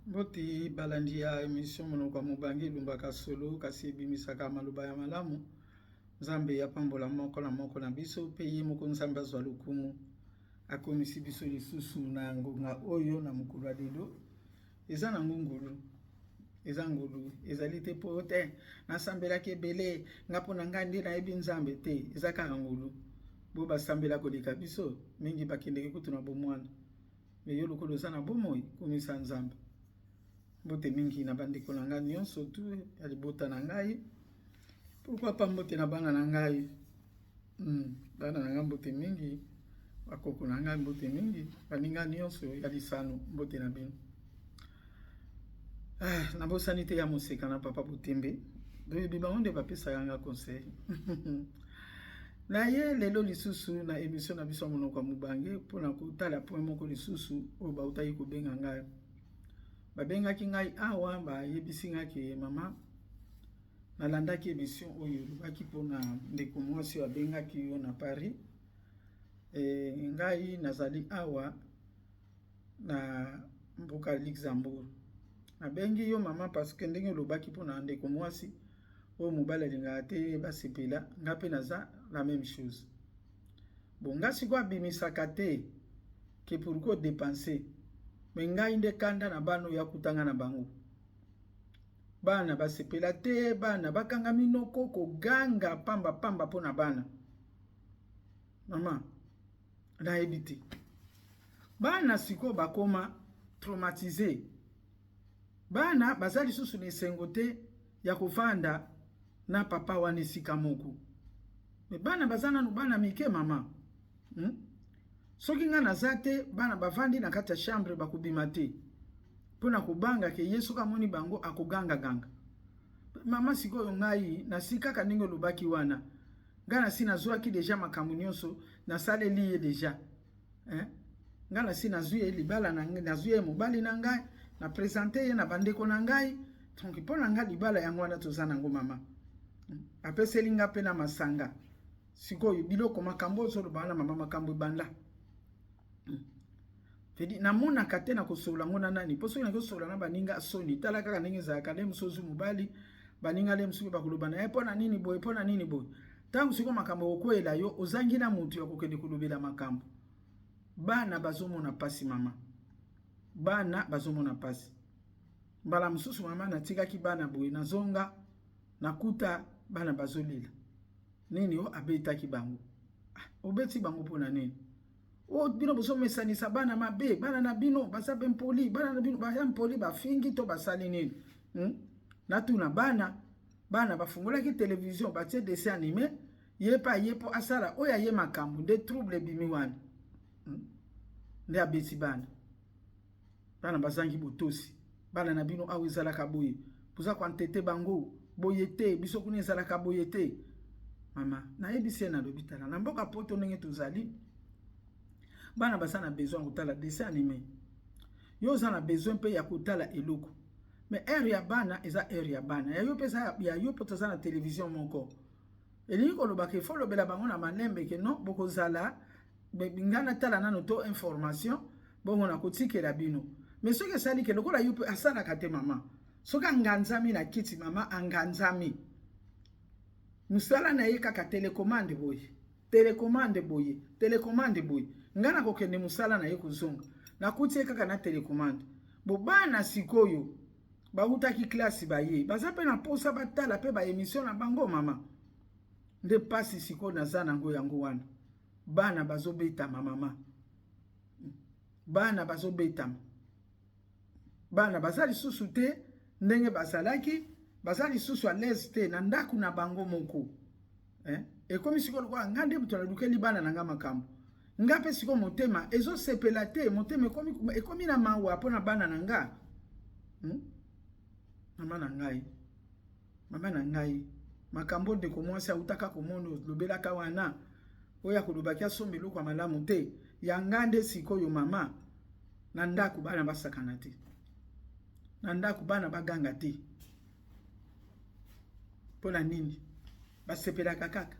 Boti balandi ya émission monoko mobangi lumbaka solo kasi ebimisaka maloba ya malamu. Nzambe ya pambola moko na biso pe ye moko nzambe azwa lokumu akomisi biso lisusu na ngonga oyo na mokolo ya lelo. Eza na ngungulu, eza ngulu, ezali te po te nasambelaki ebele nga mpo na ngai nde nayebi nzambe te, eza kaka ngulu. Bo basambela koleka biso mingi bakendeki kutu na bomwana, me yo lokolo eza na bomoi komisa nzambe. Mbote mingi na bandeko na ngai nyonso tu ya libota na ngai. Pourquoi pas mbote na bana na ngai? Bana na ngai mbote mingi, bakoko na ngai mbote mingi, baninga nyonso ya lisano mbote na bino. Na bosani te ya moseka na papa Butembe. Boyebi bango nde bapesaka nga conseil. Na ye lelo lisusu na émission na biso monoko mobange mpona kotala point moko lisusu oyo bautaki kobenga ngai. Babengaki ngai awa bayebisi ngaki mama nalandaki émission oyo lobaki mpona ndeko mwasi oyo abengaki yo na Paris. Ngai nazali awa na mboka Luxembourg. Nabengi yo mama parce que ndenge lobaki mpona ndeko mwasi oyo mobali alingaka te basepela, nga mpe naza la même chose. Bon, nga sikoyo abimisaka te ke pourquoi dépenser. Me ngai nde kanda na bana oyo akutanga na bango. Bana basepela te, bana bakanga minoko koganga pamba mpo na bana. Mama, nayebi te. Bana sikoyo bakoma traumatisé. Bana baza lisusu na esengo te ya kovanda na papa wana esika moko. Me bana baza nanu bana mike mama. Soki nga naza te bana bavandi na kati ya chambre bakobima te mpona kobanga ke ye soki amoni bango akoganga. Mama sikoyo ngai nasikaka ndenge olobaki wana. Nga nasi nazwaki deja makambo nyonso nasaleli ye deja. Nga nasi nazwi ye libala na ngai, nazwi ye mobali na ngai, na présenter ye na bandeko na ngai. Donc mpona nga libala yango wana toza nango mama. Apeseli nga pe na masanga. Sikoyo biloko makambo ozoloba wana mama makambo ebanda. Fedi namona kate na kosola ngona nani poso na kosola na baninga soni tala kaka ndenge za kale musozu mobali baninga le musuki bakoloba na epona nini boy epona nini boy tangu siko makambo okwela yo ozangi na mutu ya kokende kolobela makambo. Bana bazomona pasi mama, bana bazomona pasi. Mbala mususu mama natikaki bana boy nazonga nakuta bana bazolela nini o abetaki bango. Obeti bango pona nini? O bino boso mesanisa bana mabe, bana na bino basa bempoli, bana na bino basa mpoli bafingi to basali nini? Natuna bana bafungolaki television batie dessin animé, yepo asala oya ye makambo nde trouble bimi wana. Nde abeti bana. Bana bazangi botosi. Bana na bino awe ezalaka boye. Poza kwa ntete bango boye te, biso kuna ezalaka boye te. Mama, nayebisi na lobitala na mboka poto ndenge tozali. Bana basa na besoin kotala dessin animé. Yo za na besoin pe ya kotala eloko. Mais ere ya bana eza ere ya bana. Ya yo pesa ya yo potoza na télévision moko. Elingi koloba ke fo lobela bango na malembe ke non bokozala bingana tala nano to information bongo na kotikela bino. Mais soki esali ke lokola yo pe asala kate mama. Soki anganzami na kiti mama anganzami. Musala na ye kaka telecommande boye. Telecommande boye. Ngana kokende musala na ye kuzonga. Na kutie kaka na telecommande. Bo bana sikoyo bautaki klasi baye. Baza pe na posa batala pe ba émission na bango mama. Nde pasi sikoyo naza nango yango wana. Bana bazobeta mama. Bana bazobeta. Bana bazali susu te ndenge bazalaki, bazali susu à l'aise te na ndaku na bango moko. Ekomi sikoyo kwa ngande mutu alukeli bana na nga makambo. Nga pe sikoyo motema ezo sepela te, motema ekomi na mawa pona bana na nga. Mama na ngai makambo ndeko mwasi autaka komono lobelaka wana oya kolobaki asombelo kwa malamu te ya ngande sikoyo mama na ndaku bana basakana te, na ndaku bana baganga te. Pona nini basepelaka kaka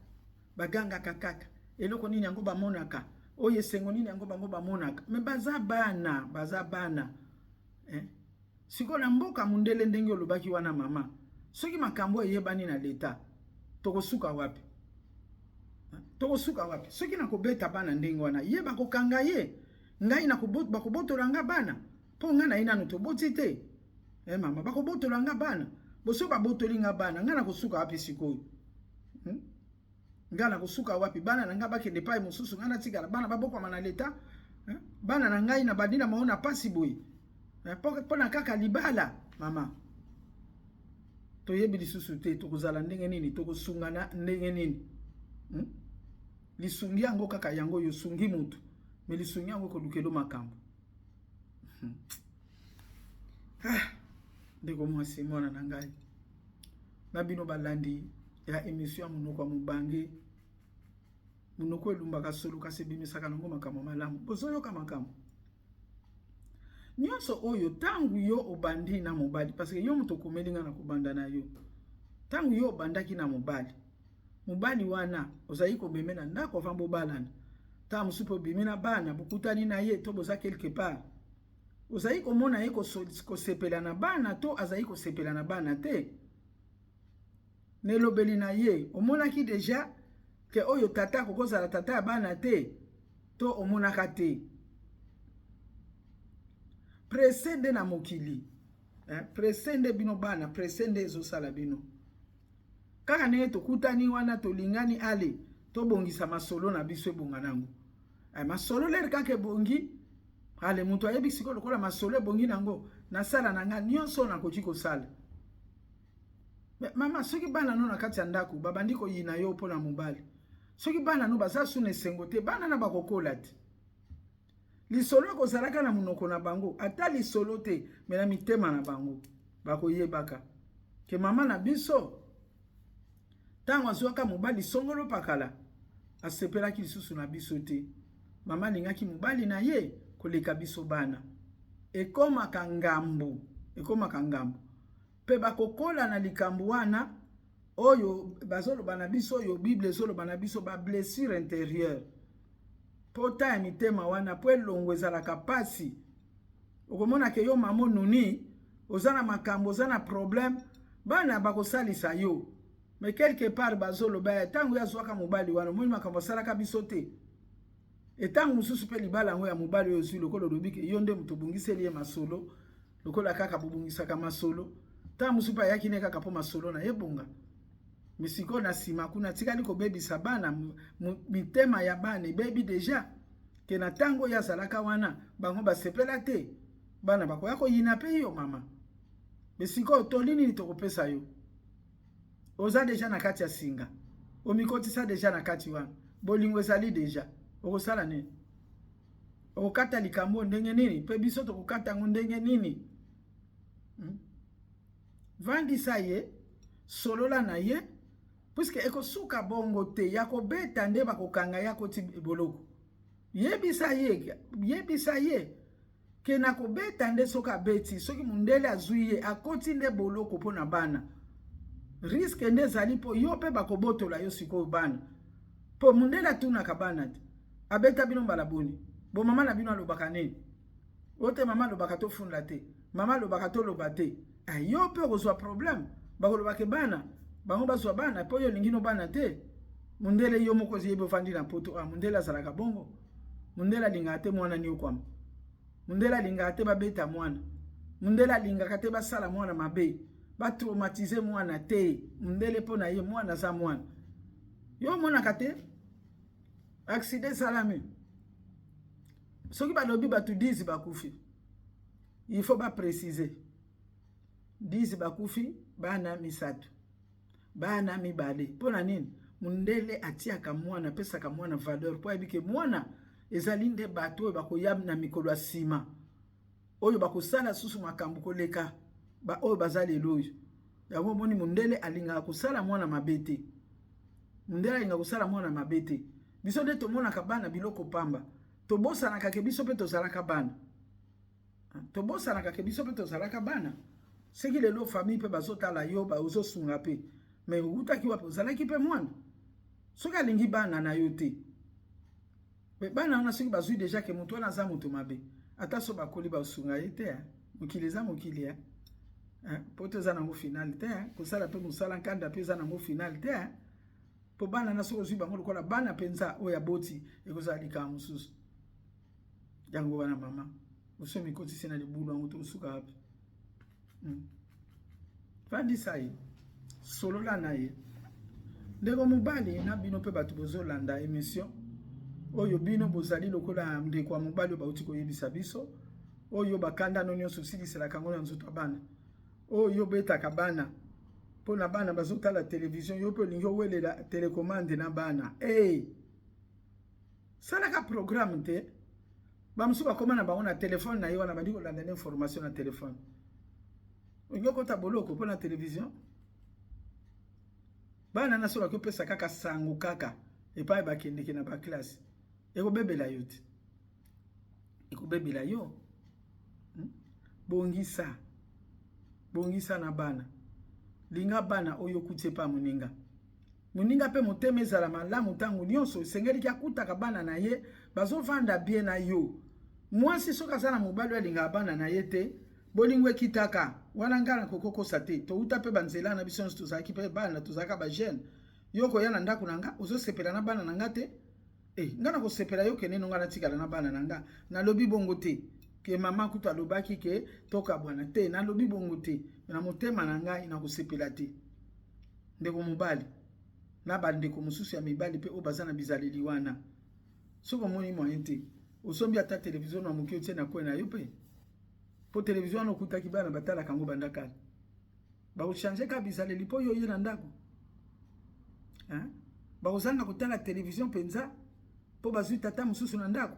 baganga kaka eloko nini yango bamonaka oye sengo nini yango bango bamonaka. Me baza bana Siko na mboka mundele ndenge olobaki wana mama. Soki makambo eyebani na leta, tokosuka wapi? Tokosuka wapi? Soki nakobeta bana ndenge wana, ye bakokanga ye. Ngai bakobotola nga bana. Po nga na ina no toboti te. Mama, bakobotola nga bana. Boso babotoli nga bana, nga nakosuka wapi sikoyo? Nga nakosuka wapi? Bana na nga bakende pa mosusu nga natikala bana babokwa na leta. Bana na ngai na badina maona pasi boy. Po na kaka libala, mama. Toyebi lisusu te tokozala ndenge nini, tokosungana ndenge nini. Lisungi yango kaka yango yosungi mutu. Me lisungi yango kolukelo makambo. Ndeko mwasi mwana na ngai. Na bino balandi ya emission munoko mubange. Munoko elumbaka solo kasi bimisaka nango makambo malamu. Bozoyoka makambo. Nyonso oyo tangu yo obandi na mobali parce que yo muto komelinga na kobanda na yo. Tangu yo obandaki na mobali. Mobali wana ozayi ko bemena ndako vambo balana. Ta musupo bimina bana bokutani na ye to boza quelque part. Ozayi ko mona ye ko sepela na bana to azayi ko sepela na bana te. Nelobeli na ye omona ki deja ke oyo tata kokozala tata ya bana te to omona ka te. Presende na mokili. Presende bino bana, presende ezosala bino. Kaka neye tokutani wana tolingani ale, tobongisa masolo na biso ebonga nango. Masolo leri kaka ebongi, ale mutu ayebi siko lokola masolo ebongi nango, na sala na nga nyonso nakoki kosala. Mama, soki bana no na kati ya ndako, babandi koyina yo mpo na mobali. Soki bana no baza suna esengo te, bana na bakokola te. Lisolo kozalaka na munoko na bango, ata lisolo te, mena mitema na bango, bakoyebaka. Ke mama na biso, tango azwaka mobali songolo pakala, asepelaki lisusu na biso te. Mama lingaki mobali na ye, koleka biso bana. Ekomaka ngambo, ekomaka ngambo. Pe bakokola na likambo wana, oyo bazoloba na biso, oyo Bible ezoloba na biso, ba blessure intérieure. Pota ya mitema wana po elongo ezalaka pasi. Okomona ke yo mamo nuni ozana makambo ozana problème bana bakosalisa yo. Mais quelque part bazoloba tango yazwaka mobali wana moni makambo salaka biso te. Etango mususu pe libala ngo ya mobali oyo zwi lokolo lobike yo nde muto bungiseli ye masolo lokola kaka bubungisaka masolo. Tango mususu pa yaki ne kaka po masolo na yebonga. Misiko na sima kuna tikali ko bebisa bana mitema ya bana baby deja ke na tango ya salaka wana bango basepela te bana bakoya ko yina pe yo mama. Misiko tolini ni tokopesa yo. Oza deja na kati ya singa. Omikoti sa deja na kati wana. Bolingo ezali deja. Okosala nini? Okata likambo ndenge nini? Pe biso tokokata ndenge nini? Vandisa ye solola na ye puisque ekosuka bongo te yako beta nde bakokanga yako ti boloko. Yebisa ye ke nako beta nde soka beti soki mundele azwi ye akoti nde boloko pona bana. Riske nde zali po yo pe bakobotola yo siko bana. Po mundele atunaka bana te. Abeta bino balaboni. Bo mama na bino alobaka nini? Ote mama alobaka to funda te. Mama alobaka to loba te. Yo pe kozwa problème. Bakolobake bana. Bango bazwa bana po yo lingino bana te. Mundele yo moko ziyebe ofandi na poto. Mundele azalaka bongo. Mundele alinga te mwana ni okwama. Mundele alinga te babeta mwana. Mundele alinga te basala mwana mabe. Ba traumatiser mwana te. Mundele po na ye mwana za mwana. Yo mwana kate accident salami. Soki balobi batu 10 bakufi. Il faut ba préciser. 10 bakufi bana misatu. Bana mibale. Pona nini? Mundele atiaka mwana pesaka mwana valeur po ebike mwana ezali nde bato bakoyam na mikolo asima. Oyo bakosala susu makambo koleka ba oyo bazali loyo. Yango moni mundele alinga kosala mwana mabete. Mundele alinga kosala mwana mabete. Biso nde tomona kabana biloko pamba. Tobosa na kake biso pe tozalaka bana. Tobosa na kake biso pe tozalaka bana. Seki lelo famille pe bazotala yo ba ozosunga pe. Mais utaki wapi ozalaki pe mwana. Soka lingi bana na yo te. Mais bana na soki bazui deja ke mutu na za mutu mabe. Ata so bakoli ba osunga ye te. mokili za mokili ya poto za nango final te kosala pe musala nkanda pe za nango final te po bana na soko zwi bango lokola bana penza oya boti ekozala lika mususu yango wana mama osomi koti sena libulu yango to suka hapi fandi sai solo la na ye ndeko mobali na bino pe bato bozolanda émission oyo bino bozali lokola ndeko ya mobali bauti koyebisa biso oyo bakanda no nyonso silisela kango na nzoto bana oyo betaka bana pona bana bazotala television yo pe lingi owelela telecommande na bana salaka programme te bamusu bakoma na bango na telefone na yo wana bandi kolanda information na telefone onyo kota boloko pona television bana na so bakopesa kaka sango kaka epai bakendeke na baklasse ekobebela yo te ekobebela yo bongisa na bana linga bana oyo kutie pa moninga pe motema ezala malamu ntango nyonso esengeli akutaka bana na ye bazovanda bien na yo mwasi soki aza na mobali alingaka bana na ye te bolingo ekitaka wana ngana kokokosa te touta mpe banzela na biso nyonso tozalaki mpe bana tozalaka bajeune yo koya na ndako na nga ozosepela na bana na nga te nga na kosepela yo keneno nga natikala na bana na nga nalobi bongo te ke mama kutu alobaki ke toka bwana te nalobi bongo te na motema na ngai na kosepela te ndeko mobali na bandeko mosusu ya mibali mpe oyo baza na bizaleli wana soki omoni moyen te osombi ata televizio na moki otie na kwe na yo mpe po televizio wana okutaki bana batalaka yango banda kala bakochange ka bizaleli mpo oyo oye na ndako bakozanga kotala televizio mpenza mpo bazwi tata mosusu na ndako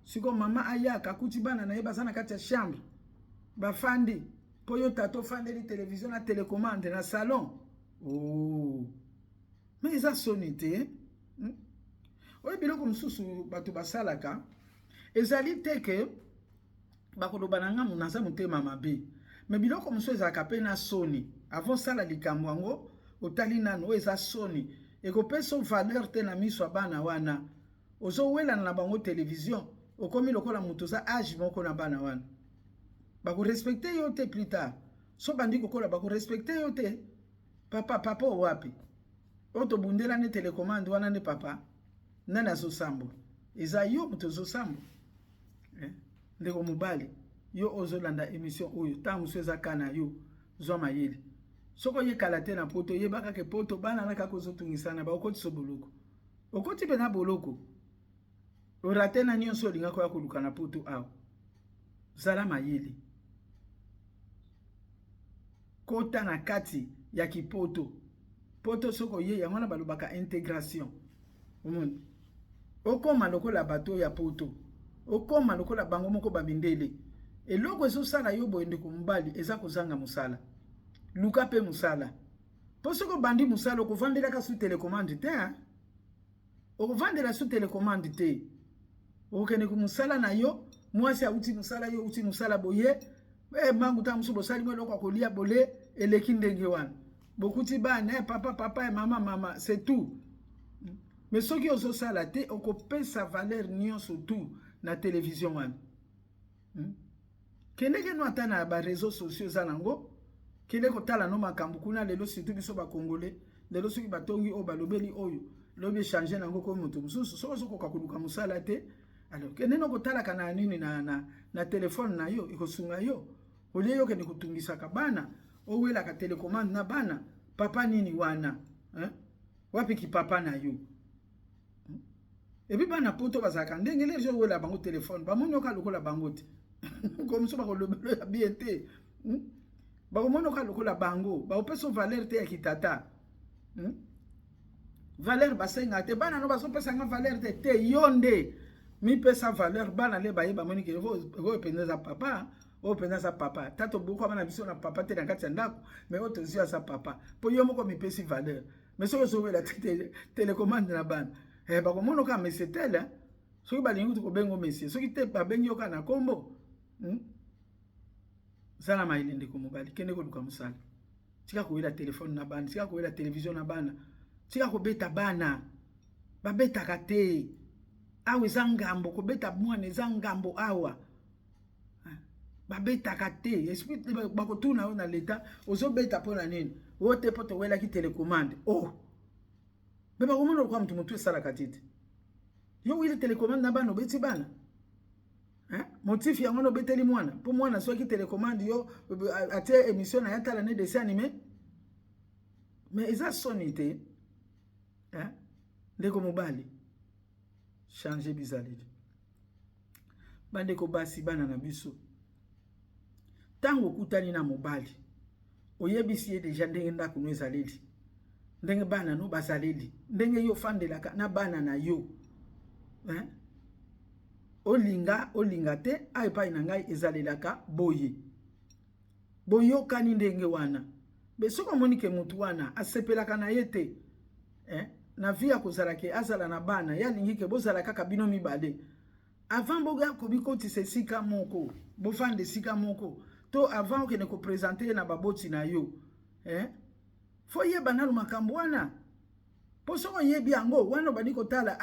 siko mama ayaka akuti bana na ye baza na kati ya chambre bafandi mpo yo tata ofandeli televizio na telecommande na salon me eza soni te oyo biloko mosusu bato basalaka ezali te ke bakoloba na nga naza motema mabe me biloko mosusu ezalaka mpe na soni avant sala likambo yango otali nano oyo eza soni ekopesa valeur te na miso ya bana wana ozowelana na bango television okomi lokola moto oza age moko na bana wana bakorespecte yo te plus tard so bandi kokola bakorespecte yo te papa owapi oyo tobundela ne telecommande wana nde papa nani azosambwa eza yo moto ozosambwa ndeko mobali yo ozolanda émission oyo ntango mosusu eza ka na yo zwa mayele soki oyekala te na poto oyebaka ke poto bana na kaka ozotungisana baokotisa boloko okoti mpe na boloko orate na nyonso olinga koya koluka na poto awa zala mayele kota na kati ya kipoto poto soki oye yango wana balobaka intégration omoni okoma lokola bato ya poto okoma lokola bango moko bamindele eloko ezosala yo boye ndeko mobali eza kozanga mosala luka mpe mosala mpo soki obandi mosala okovandelaka su telecommande te okovandela su telecommande te okende ku mosala na yo mwasi auti mosala yo uti mosala boye mangu ta mosusu bosali mo eloko akolia bole eleki ndenge wana bokuti bana papa mama c'est tout mais soki ozosala te okopesa valeur nyonso tout na télévision wana kendeke no ata na bareseau sociaux eza nango kende kotala no makambo kuna lelo surtout biso bakongole lelo soki batongi oyo balobeli oyo lobi echange nango komi moto mosusu soki ozokoka koluka mosala te alors kende no kotalaka na nini na telefone na yo ekosunga yo olie yo kende kotungisaka bana owelaka telecommande na bana papa nini wana wapiki papa na yo epi bana poto bazalaka ndenge lelo ozowela bango telefone bamoni oka lokola bango te komso bakolobelo ya bien te bakomoni oka lokola bango bakopesa valeur te ya kitata valeur basenga te bana no bazopesanga valeur te yo nde mipesa valeur bana le bayeba moni ke oyo penza za papa oyo penza za papa tato boko bana biso na papa te na kati ya ndako mais oyo tozia za papa po yo moko mipesi valeur mais soki ozowela telecommande na bana bakomoni oka monsieur tel soki balingi kutu kobengo monsieur soki te babengi oka na kombo zala mayele ndeko mobali kende koluka mosala tika kowela telefone na bana tika kowela television na bana tika kobeta bana babetaka te awa eza ngambo kobeta mwana eza ngambo awa babetaka te esprit bakotuna yo na leta ozobeta mpo na nini o te mpo towelaki télécommande me bakomona lokwa motu motu esalaka tete yo wili télécommande na bana obeti bana motif yango no beteli mwana mpo mwana soki télécommande yo atie émission na yatala ne dessin animé mais eza soni te ndeko mobali changer bizaleli bandeko basi bana na biso tango okutani na mobali oyebisi ye deja ndenge ndako no ezaleli ndenge bana no bazaleli ndenge yo fandelaka na bana na yo olinga te epai na ngai ezalelaka boye boyokani ndenge wana besoko omoni ke mutu wana asepelaka na ye te na vi ya kozala ke azala na bana ya lingi ke bozala kaka bino mibale avant boga kobikotisa esika moko bofanda esika moko to avant okende kopresente na baboti na yo fo yeba nanu makambo wana po soko yebi yango wana obandi kotala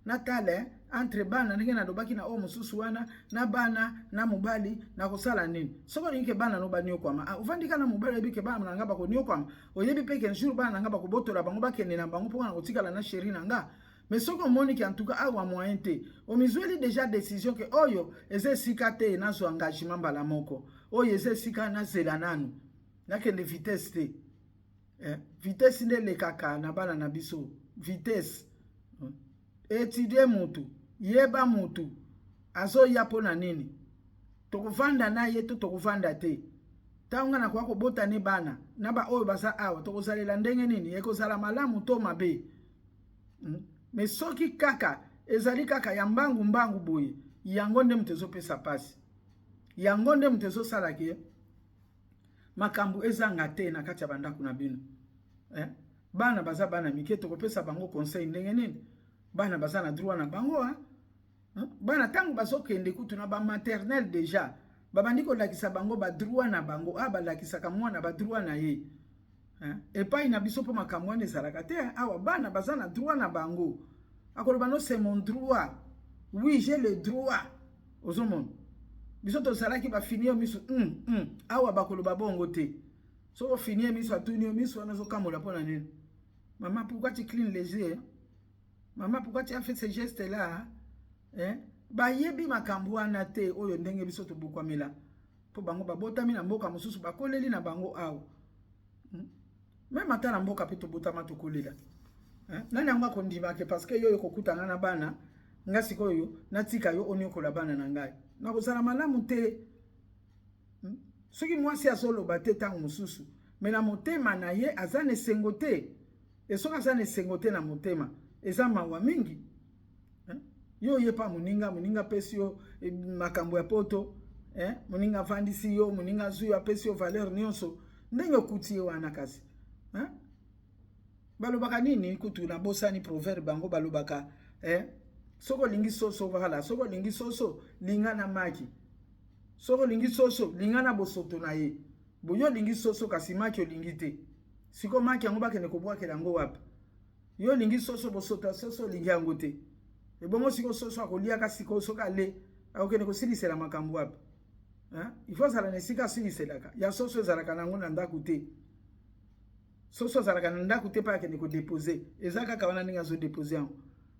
natala entre bana ndenge nalobaki na mosusu wana na bana na mobali na kosala nini soko lingi ke bana no baniokwama ovandika na mobali oyebi ke bana na nga bakoniokwama oyebi mpe ke jour bana na nga bakobotola bango bakende na bango mpo na kotikala na sheri na nga mais soko omoni ke en tout cas awa moyen te omizweli déjà décision ke oyo eza esika te nazwa engagement mbala moko oyo eza esika nazela nanu nakende vitesse te vitesse nde lekaka na bana na biso vitesse étudier mutu yeba mutu azoya mpo na nini tokovanda na ye to tokovanda te ntango na kwa kobota ne bana na ba oyo baza awa tokozalela ndenge nini ekozala malamu to mabe mais soki kaka ezali kaka ya mbangu boye yango nde mutu ezopesa pasi yango nde mutu ezosalaki makambo ezanga te na kati ya bandako na bino bana baza bana mike tokopesa bango conseil ndenge nini bana baza na droit na bango bana tango bazokende kutu na ba maternelle déjà babandi kolakisa bango ba droit na bango balakisaka mwana ba droit na ye epai na biso po makambo wana ezalaka te awa bana baza na droit na bango akoloba no c'est mon droit oui j'ai le droit ozomona biso tozalaki bafinie miso awa bakoloba bongo te soko finie miso atuni miso wana zokamola mpo na nini maman pourquoi tu clean les yeux maman pourquoi tu as fait ce geste là bayebi makambo wana te oyo ndenge biso tobukwamela po bango babotami na mboka mosusu bakoleli na bango awa même ata na mboka pe tobotama tokolela nani yango akondimake parce que yo kokutanga na bana nga sikoyo natika yo oniokola bana na ngai nakozala malamu te soki mwasi azoloba te ntango mosusu me na motema na ye aza na esengo te esoki aza na esengo te na motema eza mawa mingi yo yepa moninga pesi yo makambo ya poto moninga avandisi yo moninga azwi yo apesi yo valeur nyonso ndenge okuti ye wana kasi balobaka nini kutu na bosani proverbe bango balobaka soko lingi soso vala soko lingi soso linga na maki soko lingi soso linga na bosoto na ye boyo lingi soso kasi maki olingi te siko maki yango bakende kobwakela yango wapi yo lingi soso bosoto soso lingi yango te ebongo siko soso akoliaka siko soka le akokende kosilisela makambo wapi il faut zala na esika asiliselaka ya soso ezalaka nango na ndako te soso ezalaka na ndako te mpe akende kodepose eza kaka wana ndenge azodepose yango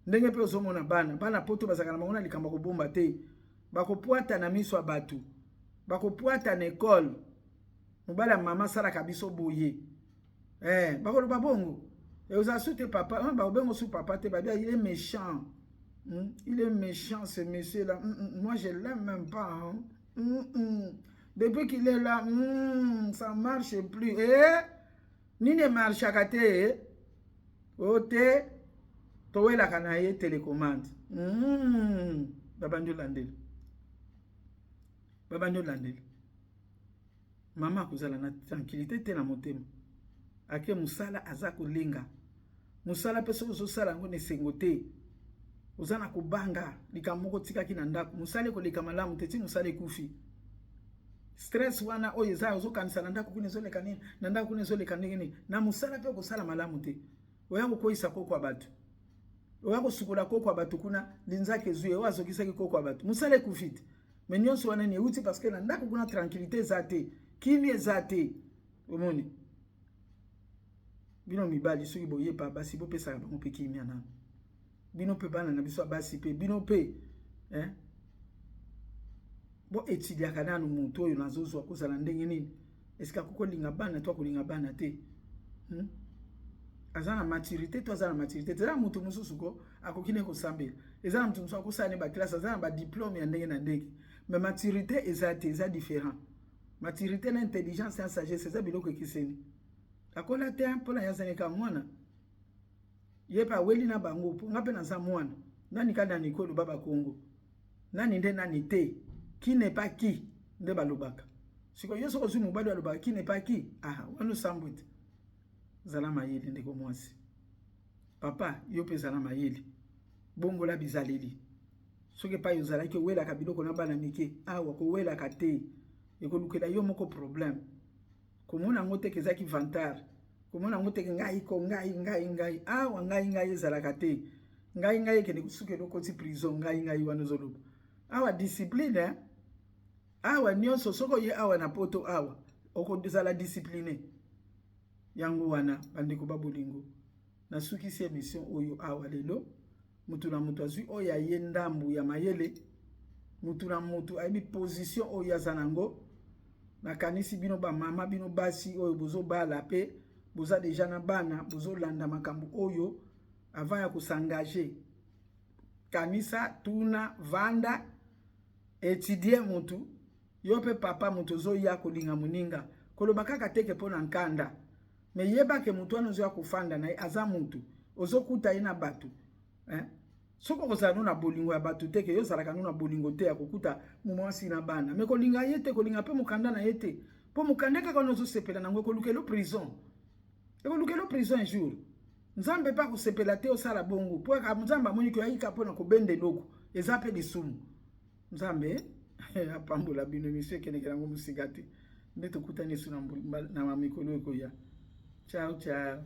ndenge mpe ozomona bana poto bazalaka na bango na likambo kobomba te bakopwata na miso ya bato bakopwata na ekole mobali ya mama asalaka biso boye bakoloba bongo ozala su te papa bakobengo su papa te babia il est méchant il est méchant ce monsieur là moi je l'aime même pas depuis qu'il est là ça marche plus nini marchaka te ote towelaka na ye télécommande babandi olandeli mama akozala na tranquillité te na motema ake mosala aza kolenga mosala mpe soki ozosala yango na esengo te oza na kobanga likambo moko tikaki na ndako mosala ekoleka malamu te ti mosala ekufi stress wana oyo eza ozokanisa na ndako kuna ezoleka nini na ndako kuna ezoleka ndenge nini na mosala mpe okosala malamu te oya kokoyisa koko ya bato oya kosukola koko ya bato kuna linzaka ezwi oyo azokisaki koko ya bato mosala ekufi te mais nyonso wana ni euti parce que na ndako kuna tranquillité zate kimia zate omoni bino mibali soki boye pa basi bo pesa bango pe kimia na bino pe bana na biso basi pe bino pe bo etudia kana no muntu oyo nazozo akozala ndenge nini eska koko linga bana to kolinga bana te azana maturité to azana maturité tera muntu mususu ko akokine ko sambela ezana muntu mususu akosane ba classe azana ba diplôme ya ndenge na ndenge mais maturité ezate eza différent maturité na intelligence na sagesse eza biloko ekiseni akola te mpona yazane ka mwana yepa weli na bango po ngape na za mwana nani kada nikolo baba Kongo nani nde nani te qui n'est pas qui nde balobaka siko yeso ko zumu bado balobaka qui n'est pas qui wanu sambwit zala mayeli ndeko mwasi papa yo pe zala mayeli bongo la bizaleli soki pa yo zala ki wela ka biloko na bana mike awa ko wela ka te ekolukela yo moko problème komona ngote kezaki vantar komona ngote ngai ko ngai awa ngai ezalaka te ngai kende kusuke lokoti prison ngai wana zoloba awa discipline awa nyonso soko ye awa na poto awa okozala discipline yango wana bandeko babolingo na suki si émission oyo awa lelo mutu na mutu azwi oya ye ndambu ya mayele mutu na mutu ayebi position oyo azanango na kanisi bino ba mama bino basi oyo bozo bala pe boza deja na bana bozo landa makambo oyo avant ya kusangager kanisa tuna vanda étudier mutu yo pe papa mutu zo ya kolinga muninga koloba kaka teke pona nkanda me yeba ke mutu anu zo ya kufanda na aza mutu ozo kuta ina batu soko kozala na bolingo ya batu teke yo zalaka na bolingo te ya kokuta mwasi na bana me kolinga yete kolinga pe mukanda na yete po mukanda kaka nozo sepela nango kolukelo prison ekolukelo prison un jour nzambe pa kusepela te osala bongo po ka nzamba moni ko yika pona ko bende loko eza pe lisumu nzambe apambola bino monsieur keneke nango musigati ndeto kutani suna na mamikolo ko ya ciao ciao